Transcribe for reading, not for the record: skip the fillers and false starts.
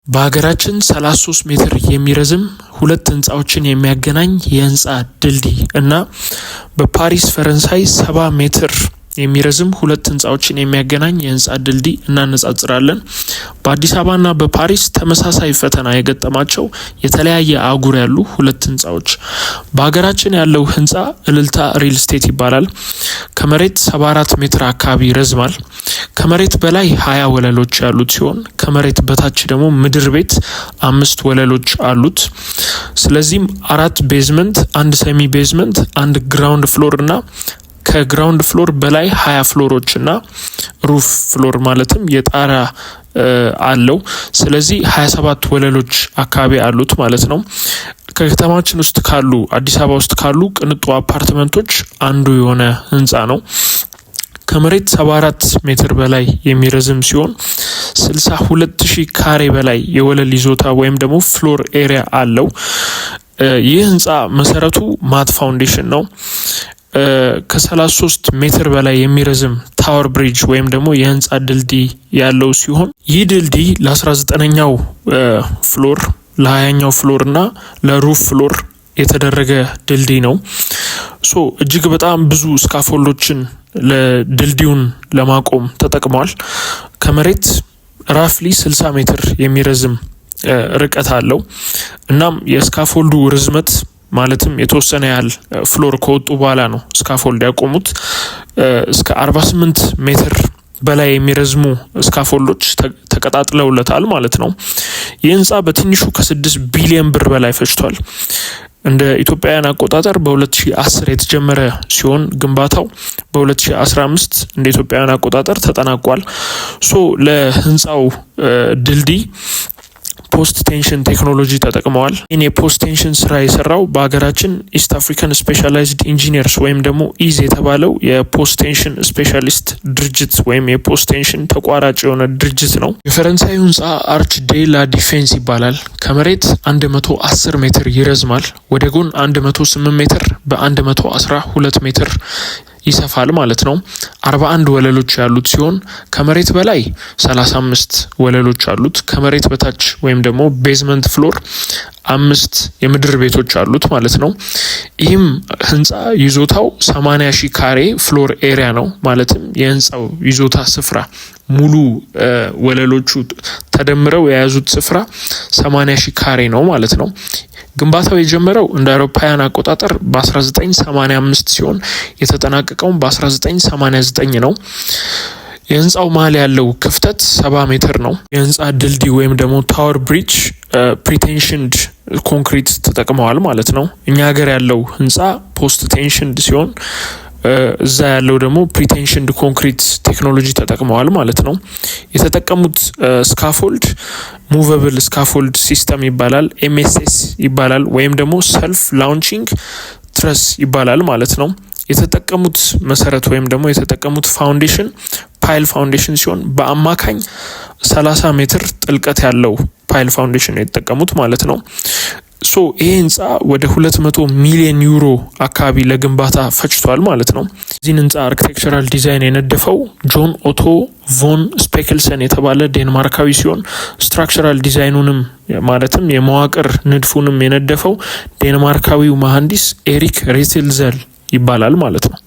በሀገራችን 33 ሜትር የሚረዝም ሁለት ህንጻዎችን የሚያገናኝ የህንጻ ድልድይ እና በፓሪስ ፈረንሳይ 70 ሜትር የሚረዝም ሁለት ህንጻዎችን የሚያገናኝ የህንጻ ድልድይ እናነጻጽራለን። በአዲስ አበባና በፓሪስ ተመሳሳይ ፈተና የገጠማቸው የተለያየ አህጉር ያሉ ሁለት ህንጻዎች። በሀገራችን ያለው ህንጻ እልልታ ሪል ስቴት ይባላል። ከመሬት 74 ሜትር አካባቢ ይረዝማል። ከመሬት በላይ 20 ወለሎች ያሉት ሲሆን ከመሬት በታች ደግሞ ምድር ቤት 5 ወለሎች አሉት። ስለዚህም 4 ቤዝመንት፣ 1 ሴሚ ቤዝመንት፣ 1 ግራውንድ ፍሎር እና ከግራውንድ ፍሎር በላይ 20 ፍሎሮች እና ሩፍ ፍሎር ማለትም የጣራ አለው። ስለዚህ 27 ወለሎች አካባቢ አሉት ማለት ነው። ከከተማችን ውስጥ ካሉ አዲስ አበባ ውስጥ ካሉ ቅንጡ አፓርትመንቶች አንዱ የሆነ ህንጻ ነው። ከመሬት 74 ሜትር በላይ የሚረዝም ሲሆን 62000 ካሬ በላይ የወለል ይዞታ ወይም ደግሞ ፍሎር ኤሪያ አለው። ይህ ህንጻ መሰረቱ ማት ፋውንዴሽን ነው። ከ33 ሜትር በላይ የሚረዝም ታወር ብሪጅ ወይም ደግሞ የህንጻ ድልድይ ያለው ሲሆን ይህ ድልድይ ለ19ኛው ፍሎር፣ ለ20ኛው ፍሎር እና ለሩፍ ፍሎር የተደረገ ድልድይ ነው። እጅግ በጣም ብዙ ስካፎልዶችን ለድልድዩን ለማቆም ተጠቅሟል። ከመሬት ራፍሊ 60 ሜትር የሚረዝም ርቀት አለው። እናም የስካፎልዱ ርዝመት ማለትም የተወሰነ ያህል ፍሎር ከወጡ በኋላ ነው ስካፎልድ ያቆሙት። እስከ 48 ሜትር በላይ የሚረዝሙ ስካፎልዶች ተቀጣጥለውለታል ማለት ነው። ይህ ህንጻ በትንሹ ከ6 ቢሊዮን ብር በላይ ፈጅቷል። እንደ ኢትዮጵያውያን አቆጣጠር በ2010 የተጀመረ ሲሆን ግንባታው በ2015 እንደ ኢትዮጵያውያን አቆጣጠር ተጠናቋል። ለህንጻው ድልድይ ፖስት ቴንሽን ቴክኖሎጂ ተጠቅመዋል። ይህን የፖስት ቴንሽን ስራ የሰራው በሀገራችን ኢስት አፍሪካን ስፔሻላይዝድ ኢንጂኒየርስ ወይም ደግሞ ኢዝ የተባለው የፖስት ቴንሽን ስፔሻሊስት ድርጅት ወይም የፖስት ቴንሽን ተቋራጭ የሆነ ድርጅት ነው። የፈረንሳዩ ህንጻ አርች ዴ ላ ዲፌንስ ይባላል። ከመሬት 110 ሜትር ይረዝማል። ወደ ጎን 108 ሜትር በ112 ሜትር ይሰፋል ማለት ነው። 41 ወለሎች ያሉት ሲሆን ከመሬት በላይ 35 ወለሎች አሉት። ከመሬት በታች ወይም ደግሞ ቤዝመንት ፍሎር 5 የምድር ቤቶች አሉት ማለት ነው። ይህም ህንጻ ይዞታው 80,000 ካሬ ፍሎር ኤሪያ ነው። ማለትም የህንጻው ይዞታ ስፍራ ሙሉ ወለሎቹ ተደምረው የያዙት ስፍራ 80,000 ካሬ ነው ማለት ነው። ግንባታው የጀመረው እንደ አውሮፓውያን አቆጣጠር በ1985 ሲሆን የተጠናቀቀው በ1989 ነው። የህንጻው መሀል ያለው ክፍተት 70 ሜትር ነው። የህንጻ ድልድይ ወይም ደግሞ ታወር ብሪጅ ፕሪቴንሽንድ ኮንክሪት ተጠቅመዋል ማለት ነው። እኛ ሀገር ያለው ህንጻ ፖስት ቴንሽንድ ሲሆን እዛ ያለው ደግሞ ፕሪቴንሽንድ ኮንክሪት ቴክኖሎጂ ተጠቅመዋል ማለት ነው። የተጠቀሙት ስካፎልድ ሙቨብል ስካፎልድ ሲስተም ይባላል፣ ኤምኤስኤስ ይባላል ወይም ደግሞ ሰልፍ ላውንቺንግ ትረስ ይባላል ማለት ነው። የተጠቀሙት መሰረት ወይም ደግሞ የተጠቀሙት ፋውንዴሽን ፓይል ፋውንዴሽን ሲሆን በአማካኝ 30 ሜትር ጥልቀት ያለው ፓይል ፋውንዴሽን ነው የተጠቀሙት ማለት ነው። ይህ ህንጻ ወደ 200 ሚሊዮን ዩሮ አካባቢ ለግንባታ ፈጅቷል ማለት ነው። እዚህን ህንጻ አርኪቴክቸራል ዲዛይን የነደፈው ጆን ኦቶ ቮን ስፔክልሰን የተባለ ዴንማርካዊ ሲሆን ስትራክቸራል ዲዛይኑንም ማለትም የመዋቅር ንድፉንም የነደፈው ዴንማርካዊው መሐንዲስ ኤሪክ ሬትልዘል ይባላል ማለት ነው።